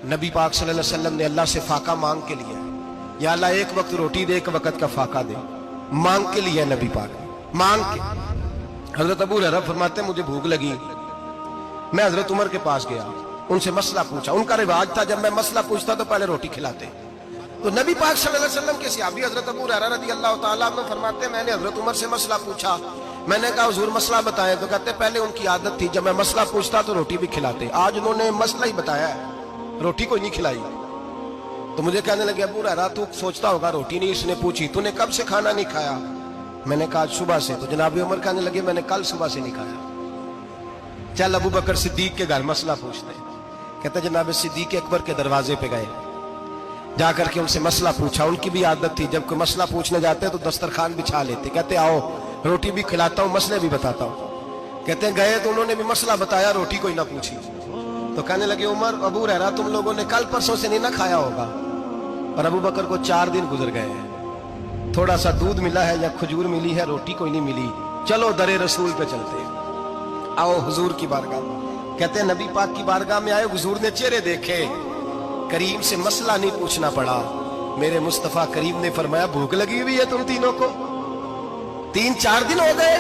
नबी पाक सल्लल्लाहु अलैहि वसल्लम ने अल्लाह से फाका मांग के लिया, या अल्लाह एक वक्त रोटी दे, एक वक्त का फाका दे, मांग के लिया नबी पाक ने, मांग के। हजरत अबू हुरैरा फरमाते मुझे भूख लगी, मैं हजरत उमर के पास गया, उनसे मसला पूछा। उनका रिवाज था जब मैं मसला पूछता तो पहले रोटी खिलाते। तो नबी पाक सल्लल्लाहु अलैहि वसल्लम के सहाबी हजरत अबू हुरैरा रज़ी अल्लाह ताला अन्हु फरमाते मैंने हजरत उमर से मसला पूछा। मैंने कहा हुजूर मसला बताएं, तो कहते पहले उनकी आदत थी जब मैं मसला पूछता तो रोटी भी खिलाते, आज उन्होंने मसला ही बताया है, रोटी कोई नहीं खिलाई। तो मुझे कहने लगे अबू हुरैरा तू सोचता होगा रोटी नहीं इसने पूछी, तूने कब से खाना नहीं खाया? मैंने कहा सुबह से। तो जनाब उमर कहने लगे मैंने कल सुबह से नहीं खाया। चल अबू बकर सिद्दीक के घर मसला पूछते। कहते जनाब सिद्दीक अकबर के दरवाजे पे गए, जाकर के उनसे मसला पूछा। उनकी भी आदत थी जब कोई मसला पूछने जाते तो दस्तरखान बिछा लेते, कहते आओ रोटी भी खिलाता हूँ मसले भी बताता हूँ। कहते गए तो उन्होंने भी मसला बताया, रोटी कोई ना पूछी। तो कहने लगे उमर अबू हुरैरा तुम लोगों ने कल परसों से नहीं ना खाया होगा। और अबू बकर को 4 दिन गुजर गए हैं, थोड़ा सा दूध मिला है या खजूर मिली है, रोटी कोई नहीं मिली। चलो दरे रसूल पे चलते, आओ हुजूर की बारगाह। कहते नबी पाक की बारगाह में आए, हुजूर ने चेहरे देखे, करीम से मसला नहीं पूछना पड़ा। मेरे मुस्तफा करीम ने फरमाया भूख लगी हुई है तुम तीनों को, 3-4 दिन हो गए।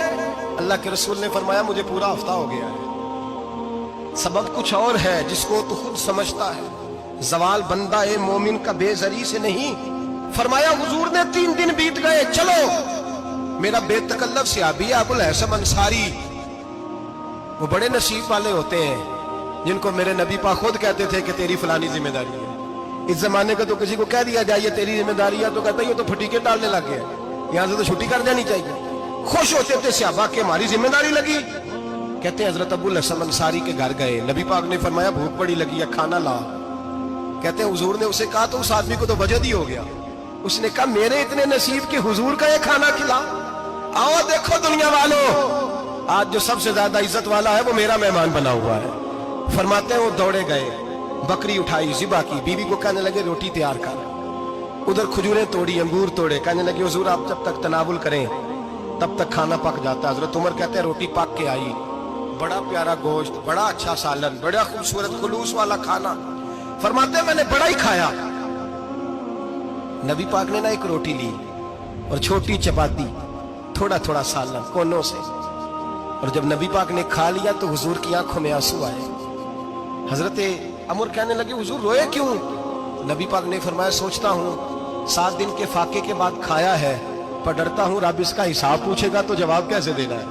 अल्लाह के रसूल ने फरमाया मुझे पूरा हफ्ता हो गया है। सबब कुछ और है जिसको तो खुद समझता है, जवाल बंदा ए मोमिन का बेजरी से नहीं। फरमाया हुजूर ने 3 दिन बीत गए, चलो। मेरा बेतकल्लफ सहाबी अबुल हसन अंसारी, वो बड़े नसीब वाले होते हैं जिनको मेरे नबी पाक खुद कहते थे कि तेरी फलानी जिम्मेदारी है। इस जमाने का तो किसी को कह दिया जाए ये तेरी जिम्मेदारी है तो कहता है ये तो फटीके डालने लग गया, यहाँ से तो छुट्टी कर जानी चाहिए। खुश होते थे सहाबा के हमारी जिम्मेदारी लगी। कहते हैं हजरत अबुल हसन अंसारी के घर गए, नबी पाक ने फरमाया भूख बड़ी लगी है खाना ला। कहते हैं हुजूर ने उसे कहा तो उस आदमी को तो वजद ही हो गया। उसने कहा मेरे इतने नसीब के हुजूर का ये खाना खिला। आओ देखो दुनिया वालों, आज जो सबसे ज्यादा इज्जत वाला है वो मेरा मेहमान बना हुआ है। फरमाते हैं वो दौड़े गए, बकरी उठाई, ज़िबा की, बीवी को कहने लगे रोटी तैयार कर। उधर खजूरें तोड़ी, अंगूर तोड़े, कहने लगे हुजूर आप जब तक तनावुल करें तब तक खाना पक जाता है। हजरत उमर कहते हैं रोटी पक के आई, बड़ा प्यारा गोश्त, बड़ा अच्छा सालन, बड़ा खूबसूरत खुलूस वाला खाना। फरमाते हैं मैंने बड़ा ही खाया। नबी पाक ने ना एक रोटी ली और छोटी चपाती, थोड़ा थोड़ा सालन कोनों से। और जब नबी पाक ने खा लिया तो हुजूर की आंखों में आंसू आए। हजरत अमर कहने लगे हुजूर रोए क्यों? नबी पाक ने फरमाया सोचता हूँ 7 दिन के फाके के बाद खाया है, पर डरता हूँ रब इसका हिसाब पूछेगा तो जवाब कैसे देना है,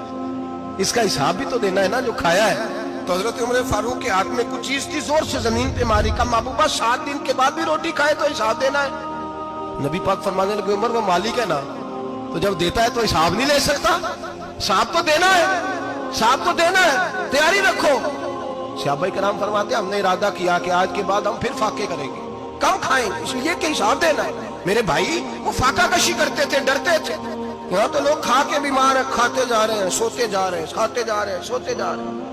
इसका हिसाब भी तो देना है ना जो खाया है। तो हजरत उमर फारूक के हाथ में कुछ चीज थी, जोर से जमीन पे मारी, का महबूबा 7 दिन के बाद भी रोटी खाए तो हिसाब देना है। नबी पाक फरमाने लगे उमर वो मालिक है ना, तो जब देता है तो हिसाब नहीं ले सकता, हिसाब तो देना है, हिसाब तो देना है, तैयारी रखो। सहाबाए किराम फरमाते हमने इरादा किया कि आज के बाद हम फिर फाके करेंगे, कम खाएंगे, इसलिए कि हिसाब देना है। मेरे भाई वो फाका कशी करते थे, डरते थे। यहाँ तो लोग खा के बीमार है, खाते जा रहे हैं, सोते जा रहे हैं, खाते जा रहे हैं, सोते जा रहे हैं।